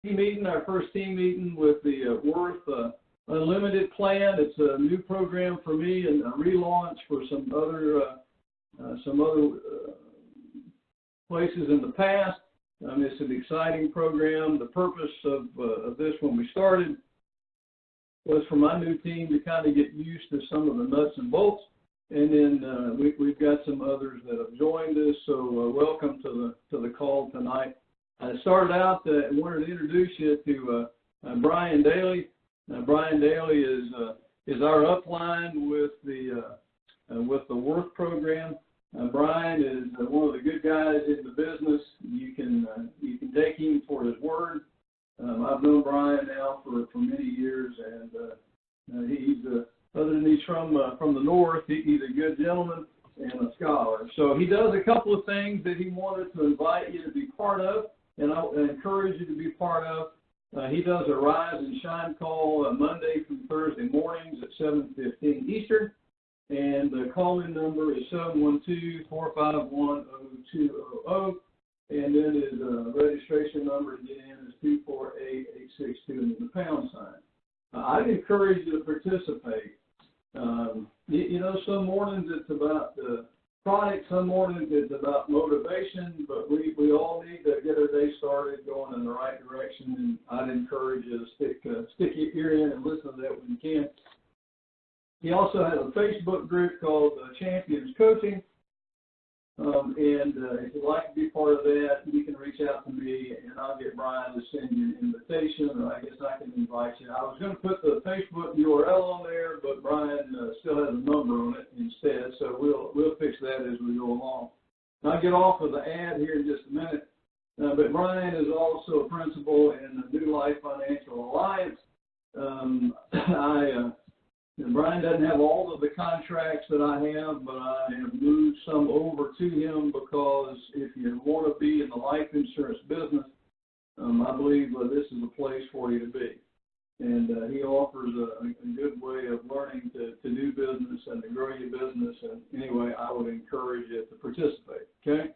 meeting, our first team meeting with the Worth Unlimited plan. It's a new program for me and a relaunch for some other places in the past. It's an exciting program. The purpose of this when we started was for my new team to kind of get used to some of the nuts and bolts. And then we've got some others that have joined us. So welcome to the call tonight. I started out and wanted to introduce you to Brian Daly. Brian Daly is our upline with the Worth program. Brian is one of the good guys in the business. You can take him for his word. I've known Brian now for many years, and he's other than he's from the north, he's a good gentleman and a scholar. So he does a couple of things that he wanted to invite you to be part of, and I encourage you to be part of. He does a Rise and Shine call Monday through Thursday mornings at 7:15 Eastern. And the call-in number is 712-451-0200. And then his registration number to get in is 248-862 and then the pound sign. I'd encourage you to participate. Some mornings it's about the product, some mornings it's about motivation, but we all need to get our day started going in the right direction. And I'd encourage you to stick your ear in and listen to that when you can. He also has a Facebook group called Champions Coaching. And if you'd like to be part of that, you can reach out to me, and I'll get Brian to send you an invitation, or I guess I can invite you. I was going to put the Facebook URL on there, but Brian still has a number on it instead, so we'll fix that as we go along. I'll get off of the ad here in just a minute, but Brian is also a principal in the New Life Financial Alliance. Brian doesn't have all of the contracts that I have, but I have moved some over to him because if you want to be in the life insurance business, I believe this is a place for you to be. And he offers a good way of learning to do business and to grow your business. And anyway, I would encourage you to participate. Okay?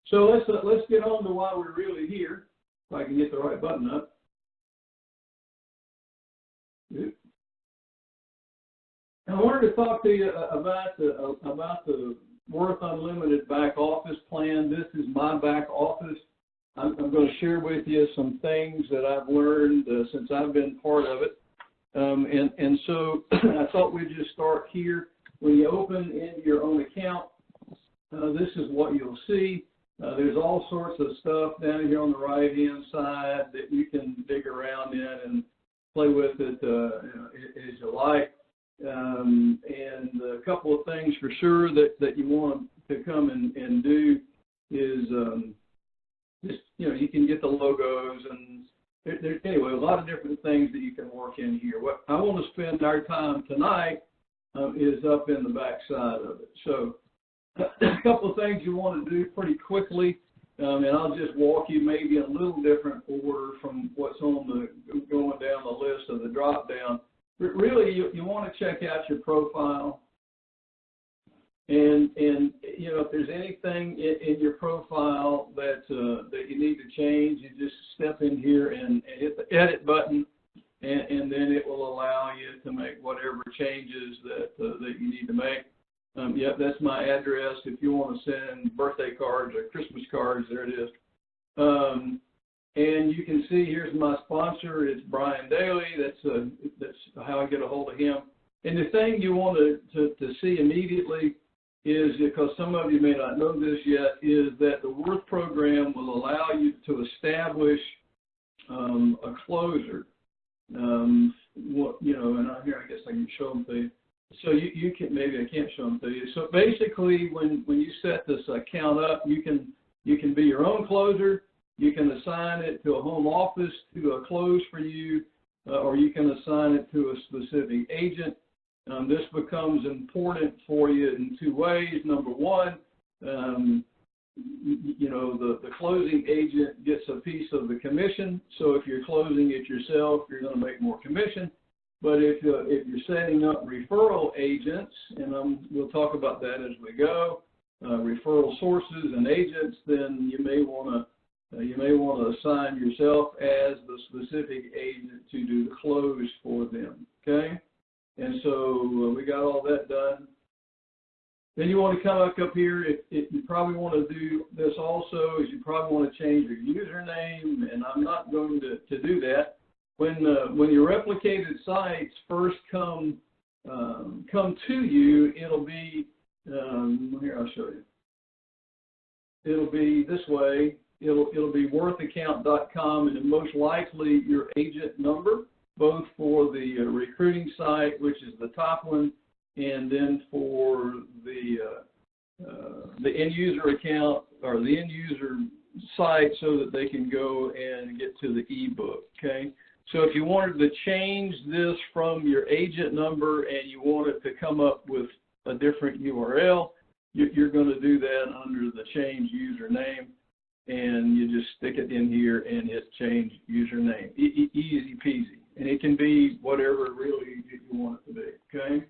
So let's get on to why we're really here. If I can get the right button up. Good. I wanted to talk to you about the Worth Unlimited back office plan. This is my back office. I'm going to share with you some things that I've learned since I've been part of it. And so I thought we'd just start here. When you open into your own account, this is what you'll see. There's all sorts of stuff down here on the right-hand side that you can dig around in and play with it as you like. And a couple of things for sure that you want to come and do is just, you can get the logos and anyway, a lot of different things that you can work in here. What I want to spend our time tonight is up in the back side of it. So a couple of things you want to do pretty quickly, and I'll just walk you maybe in a little different order from what's on going down the list of the drop down. But really, you want to check out your profile, and if there's anything in your profile that you need to change, you just step in here and hit the edit button, and then it will allow you to make whatever changes that you need to make. Yep, that's my address. If you want to send birthday cards or Christmas cards, there it is. And you can see here's my sponsor. It's Brian Daly. That's how I get a hold of him. And the thing you want to see immediately is, because some of you may not know this yet, is that the Worth program will allow you to establish a closer. And here I guess I can show them to you. So you can, maybe I can't show them to you. So basically, when you set this account up, you can be your own closer. You can assign it to a home office to close for you, or you can assign it to a specific agent. This becomes important for you in two ways. Number one, the closing agent gets a piece of the commission. So if you're closing it yourself, you're going to make more commission. But if you're setting up referral agents, and we'll talk about that as we go, referral sources and agents, then you may want to You may want to assign yourself as the specific agent to do the close for them, okay? And so we got all that done. Then you want to come up here. If you probably want to do this also, is you probably want to change your username, and I'm not going to do that. When your replicated sites first come to you, it'll be here. I'll show you. It'll be this way. It'll be worthaccount.com, and most likely your agent number, both for the recruiting site, which is the top one, and then for the end user account or the end user site, so that they can go and get to the ebook. Okay. So if you wanted to change this from your agent number and you want it to come up with a different URL, you're going to do that under the change username, and you just stick it in here and hit change username. Easy peasy. And it can be whatever really you want it to be, okay?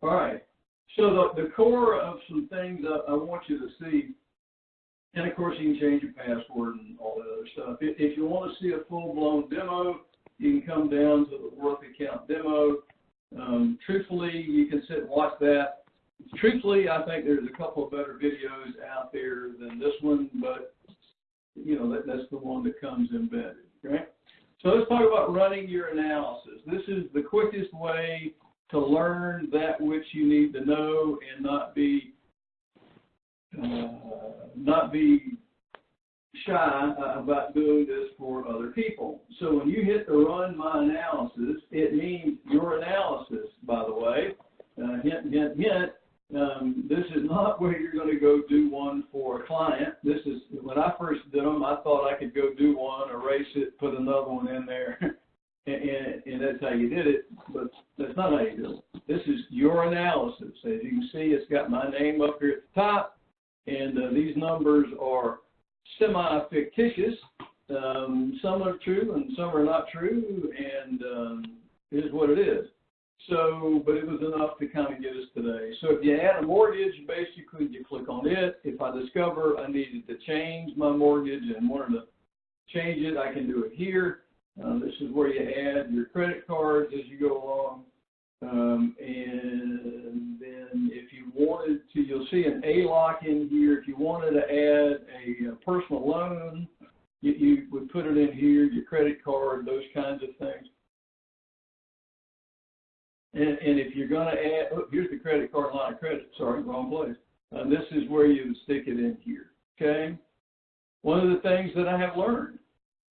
All right. So the core of some things I want you to see, and of course you can change your password and all that other stuff. If you want to see a full-blown demo, you can come down to the Worth Account demo. Truthfully, you can sit and watch that. Truthfully, I think there's a couple of better videos out there than this one, but you know, that's the one that comes embedded, okay? So let's talk about running your analysis. This is the quickest way to learn that which you need to know and not be shy about doing this for other people. So when you hit the run my analysis, it means your analysis, by the way. Hint, hint, hint. This is not where you're going to go do one for a client. This is, when I first did them, I thought I could go do one, erase it, put another one in there, and that's how you did it, but that's not how you do it. This is your analysis. As you can see, it's got my name up here at the top, and these numbers are semi-fictitious. Some are true and some are not true, and it is what it is. So, but it was enough to kind of get us today. So if you add a mortgage, basically you click on it. If I discover I needed to change my mortgage and wanted to change it, I can do it here. This is where you add your credit cards as you go along. And then if you wanted to, you'll see an A-lock in here. If you wanted to add a personal loan, you would put it in here, your credit card, those kinds of things. And if you're going to add, oh, here's the credit card line of credit. Sorry, wrong place. This is where you stick it in here, okay? One of the things that I have learned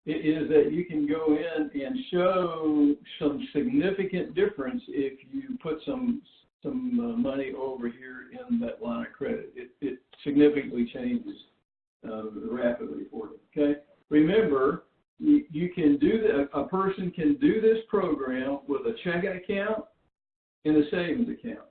is that you can go in and show some significant difference if you put some money over here in that line of credit. It significantly changes rapidly for you, okay? Remember, you can do that. A person can do this program with a checking account and a savings account.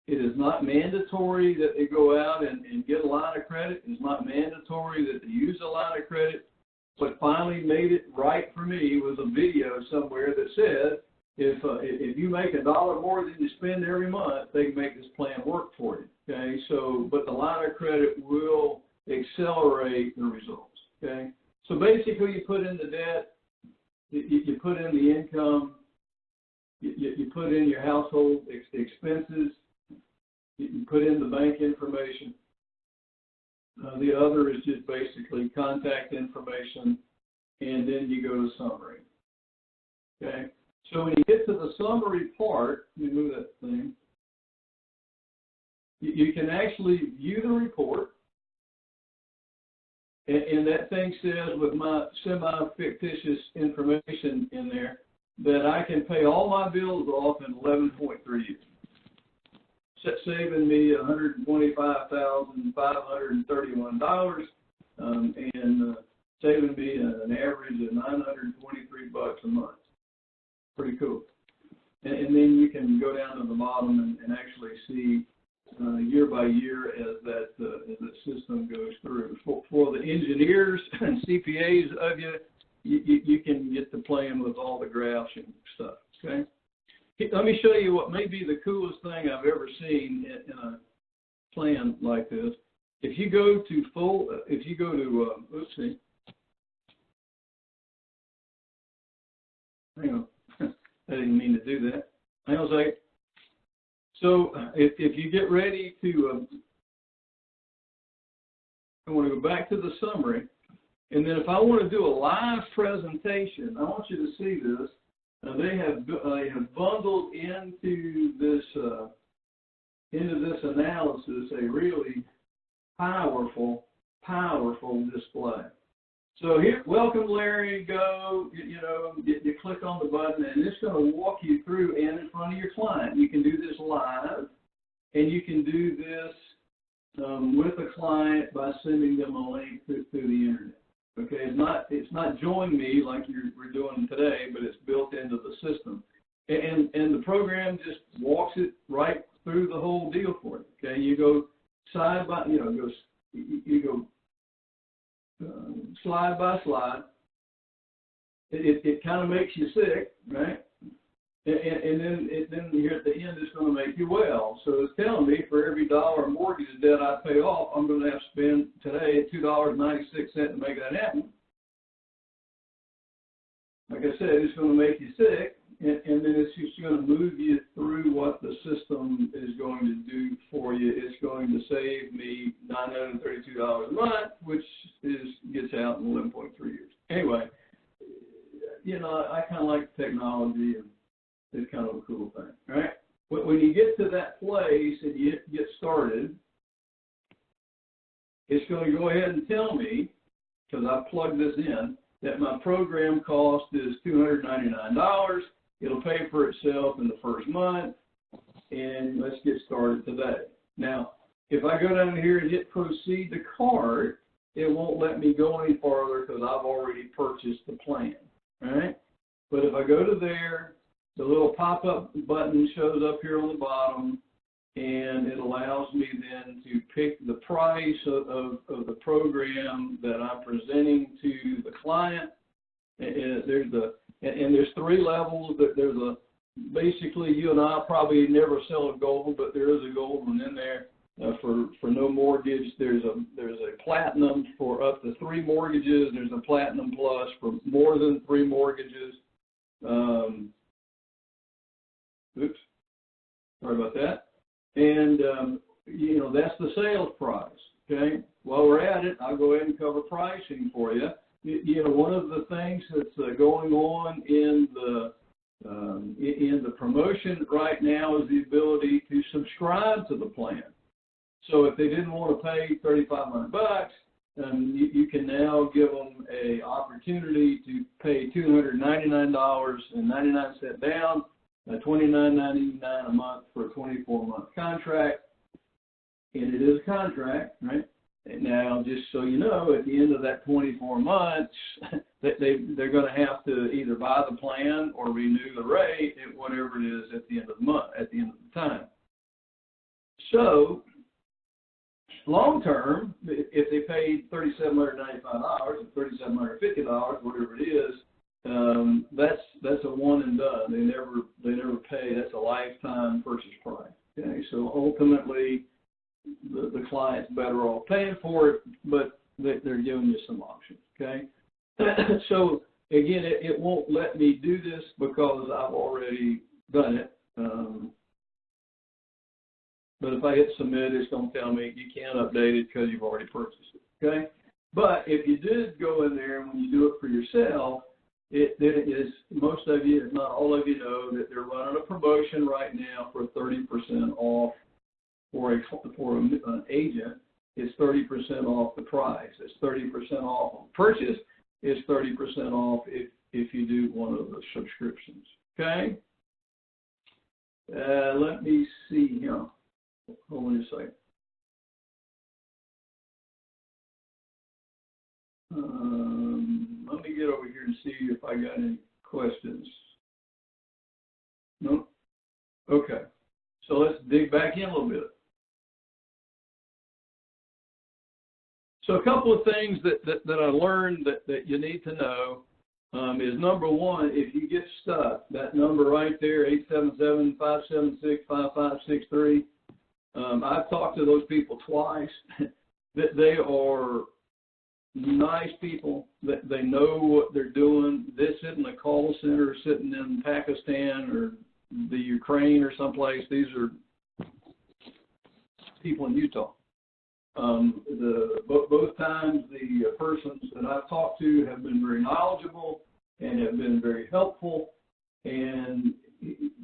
It is not mandatory that they go out and get a line of credit. It's not mandatory that they use a line of credit. What finally made it right for me was a video somewhere that said, if you make $1 more than you spend every month, they can make this plan work for you. Okay, so but the line of credit will accelerate the results. Okay, so basically you put in the debt, you put in the income, you put in your household expenses, you put in the bank information. The other is just basically contact information, and then you go to summary. Okay, so when you get to the summary part, you move that thing, you can actually view the report, and that thing says with my semi-fictitious information in there that I can pay all my bills off in 11.3 years. Saving me $125,531, and saving me an average of $923 a month. Pretty cool. And then you can go down to the bottom and actually see year by year as that system goes through. For the engineers and CPAs of you can get to playing with all the graphs and stuff. Okay. Let me show you what may be the coolest thing I've ever seen in a plan like this. If you go to Hang on. I didn't mean to do that. Hang on a second. So if you get ready to, I want to go back to the summary. And then if I want to do a live presentation, I want you to see this. They have bundled into this analysis a really powerful display. So here, welcome Larry, go, you click on the button and it's going to walk you through and in front of your client. You can do this live and you can do this with a client by sending them a link through the internet. Okay, it's not join me like we're doing today, but it's built into the system. And the program just walks it right through the whole deal for you. Okay, you go side by, you go slide by slide. It kind of makes you sick, right? And then here at the end, it's going to make you well. So it's telling me for every dollar of mortgage debt I pay off, I'm going to have to spend today $2.96 to make that happen. Like I said, it's going to make you sick, and then it's just going to move you through what the system is going to do for you. It's going to save me $932 a month, which gets out in 11.3 years. Anyway, I kind of like technology, and it's kind of a cool thing, right? When you get to that place and you get started, it's going to go ahead and tell me, because I plugged this in, that my program cost is $299. It'll pay for itself in the first month, and let's get started today. Now, if I go down here and hit proceed to cart, it won't let me go any farther because I've already purchased the plan, right? But if I go to there, the little pop-up button shows up here on the bottom, and it allows me then to pick the price of the program that I'm presenting to the client. And there's three levels. There's basically, you and I probably never sell a gold, but there is a gold one in there for no mortgage. There's a platinum for up to 3 mortgages. There's a platinum plus for more than 3 mortgages. Oops, sorry about that. And, that's the sales price, okay? While we're at it, I'll go ahead and cover pricing for you. One of the things that's going on in the promotion right now is the ability to subscribe to the plan. So if they didn't want to pay $3,500, you can now give them an opportunity to pay $299.99 down, $29.99 a month for a 24-month contract, and it is a contract, right? And now, just so you know, at the end of that 24 months, they're going to have to either buy the plan or renew the rate at whatever it is at the end of the month, at the end of the time. So, long term, if they paid $3,795 or $3,750, whatever it is, that's a one and done. They never pay. That's a lifetime purchase price. Okay, so ultimately, the client's better off paying for it, but they're giving you some options. Okay, so again, it won't let me do this because I've already done it. But if I hit submit, it's going to tell me you can't update it because you've already purchased it. Okay, but if you did go in there and when you do it for yourself, it is, most of you, if not all of you, know that they're running a promotion right now for 30% off for an agent. It's 30% off the price. It's 30% off on purchase. It's 30% off if you do one of the subscriptions. Okay. Let me see here. Hold on a second. Let me get over here and see if I got any questions. No? Okay. So let's dig back in a little bit. So a couple of things that I learned that you need to know is, number one, if you get stuck, that number right there, 877-576-5563, I've talked to those people twice. That they are nice people. They know what they're doing. This isn't a call center sitting in Pakistan or the Ukraine or someplace. These are people in Utah. Both times the persons that I've talked to have been very knowledgeable and have been very helpful. And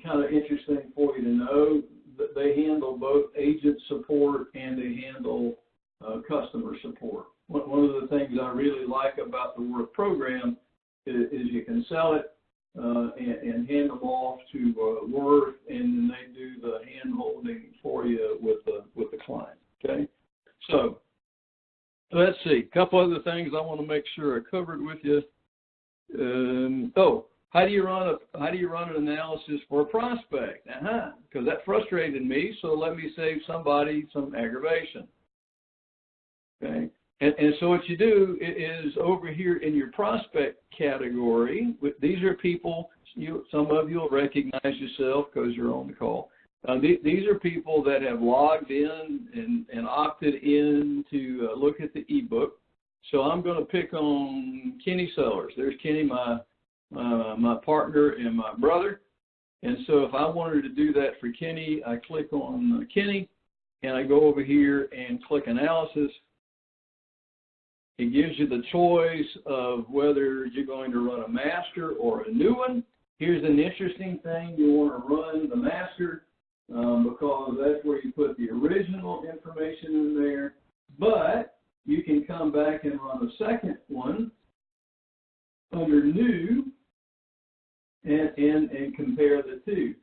kind of interesting for you to know that they handle both agent support and they handle customer support. One of the things I really like about the Worth program is you can sell it and hand them off to Worth, and then they do the hand holding for you with the client. Okay, so let's see. A couple other things I want to make sure I covered with you. How do you run an analysis for a prospect? Because that frustrated me, so let me save somebody some aggravation. Okay, and so what you do is over here in your prospect category, these are people, some of you will recognize yourself because you're on the call. These are people that have logged in and opted in to look at the ebook. So I'm going to pick on Kenny Sellers. There's Kenny, my partner and my brother. And so if I wanted to do that for Kenny, I click on Kenny, and I go over here and click Analysis. It gives you the choice of whether you're going to run a master or a new one. Here's an interesting thing. You want to run the master because that's where you put the original information in there. But you can come back and run a second one under new and compare the two.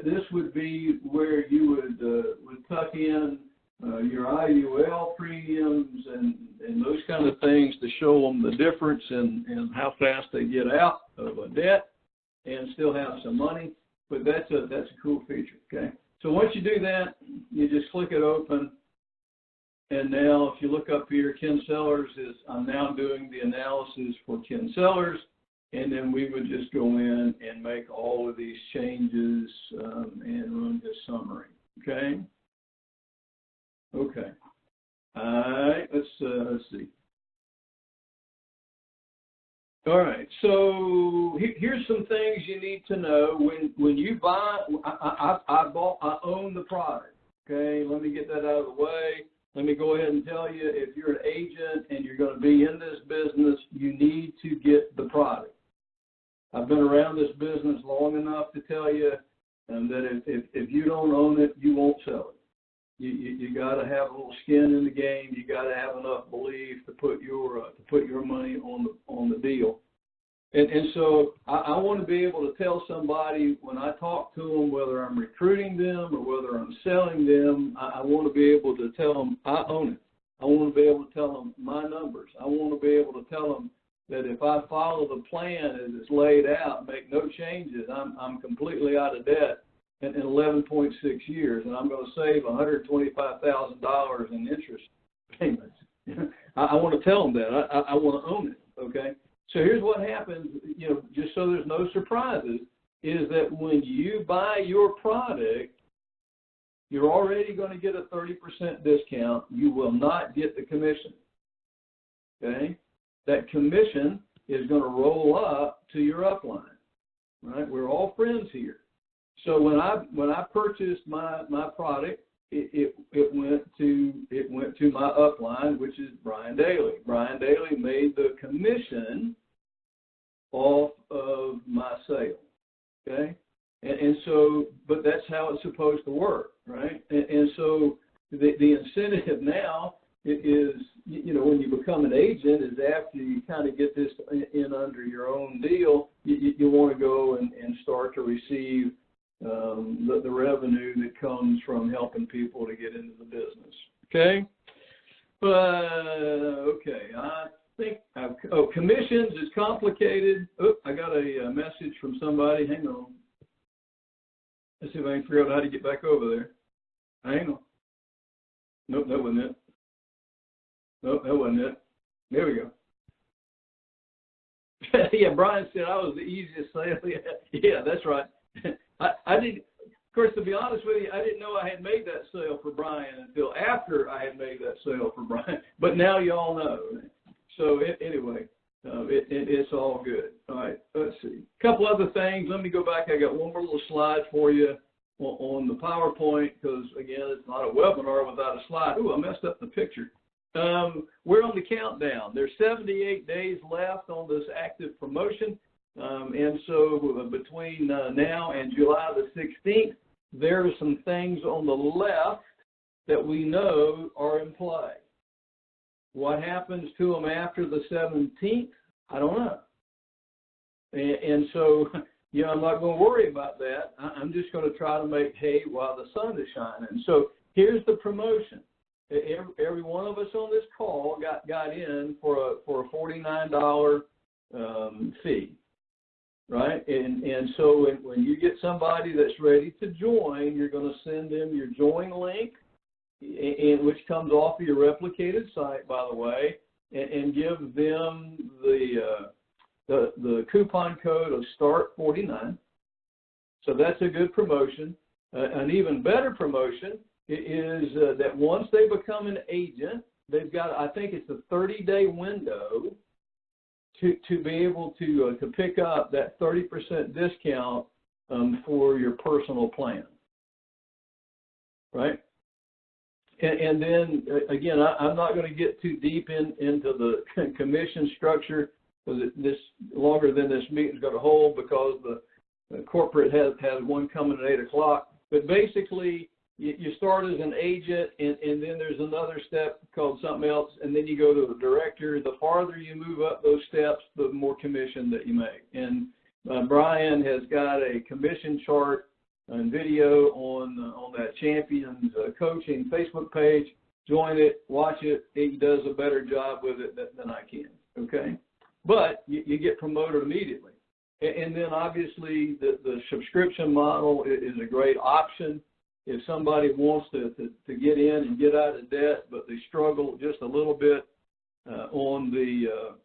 This would be where you would tuck in your IUL premiums and those kind of things to show them the difference in how fast they get out of a debt and still have some money. But that's a cool feature. Okay. So once you do that, you just click it open. And now if you look up here, Ken Sellers I'm now doing the analysis for Ken Sellers. And then we would just go in and make all of these changes and run this summary. Okay. Okay. All right. Let's see. All right. So here's some things you need to know when you buy. I own the product. Okay. Let me get that out of the way. Let me go ahead and tell you, if you're an agent and you're going to be in this business, you need to get the product. I've been around this business long enough to tell you that if you don't own it, you won't sell it. You got to have a little skin in the game. You got to have enough belief to put your money on the deal. And so I want to be able to tell somebody when I talk to them, whether I'm recruiting them or whether I'm selling them, I want to be able to tell them I own it. I want to be able to tell them my numbers. I want to be able to tell them that if I follow the plan as it's laid out, make no changes, I'm completely out of debt in 11.6 years, and I'm going to save $125,000 in interest payments. I want to tell them that. I want to own it, okay? So here's what happens, just so there's no surprises, is that when you buy your product, you're already going to get a 30% discount. You will not get the commission, okay? That commission is going to roll up to your upline, right? We're all friends here. So when I purchased my product, it went to my upline, which is Brian Daly. Brian Daly made the commission off of my sale, okay? And so, but that's how it's supposed to work, right? And so the incentive now is, when you become an agent, is after you kind of get this in under your own deal, you want to go and start to receive the revenue that comes from helping people to get into the business. Okay? Okay, I think commissions is complicated. I got a message from somebody. Hang on. Let's see if I can figure out how to get back over there. Hang on. Nope, that wasn't it. Nope, that wasn't it. There we go. Yeah, Brian said I was the easiest sale. Yeah, that's right. I did. Of course, to be honest with you, I didn't know I had made that sale for Brian until after I had made that sale for Brian. But now you all know. So anyway, it's all good. All right, let's see. A couple other things. Let me go back. I got one more little slide for you on the PowerPoint because, again, it's not a webinar without a slide. Ooh, I messed up the picture. We're on the countdown. There's 78 days left on this active promotion. And so between now and July the 16th, there are some things on the left that we know are in play. What happens to them after the 17th, I don't know. And so, you know, I'm not going to worry about that. I'm just going to try to make hay while the sun is shining. So here's the promotion. Every one of us on this call got in for a $49 fee, right? And so when you get somebody that's ready to join, you're going to send them your join link, which comes off of your replicated site, by the way, and give them the coupon code of START49. So that's a good promotion. An even better promotion is that once they become an agent, they've got, I think it's a 30-day window to be able to pick up that 30% discount for your personal plan, right? And then, again, I'm not going to get too deep into the commission structure because this longer than this meeting is going to hold because the corporate has one coming at 8 o'clock. But basically, you start as an agent, and then there's another step called something else, and then you go to a director. The farther you move up those steps, the more commission that you make. And Brian has got a commission chart and video on that Champions Coaching Facebook page. Join it, watch it. He does a better job with it than I can, okay? But you get promoted immediately. And then, obviously, the subscription model is a great option. If somebody wants to get in and get out of debt, but they struggle just a little bit on the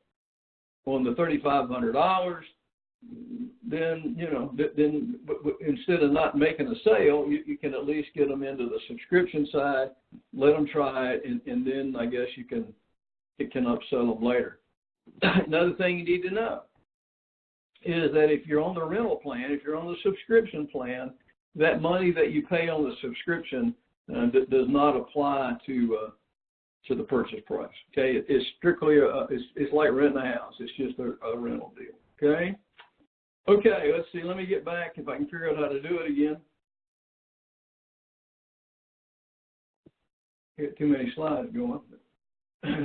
$3,500, then, you know, then instead of not making a sale, you can at least get them into the subscription side, let them try it, and then I guess you can upsell them later. Another thing you need to know is that if you're on the rental plan, if you're on the subscription plan, that money that you pay on the subscription does not apply to the purchase price. Okay, it's strictly it's like renting a house. It's just a rental deal. Okay. Okay. Let's see. Let me get back if I can figure out how to do it again. Got too many slides going.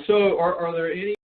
So, are there any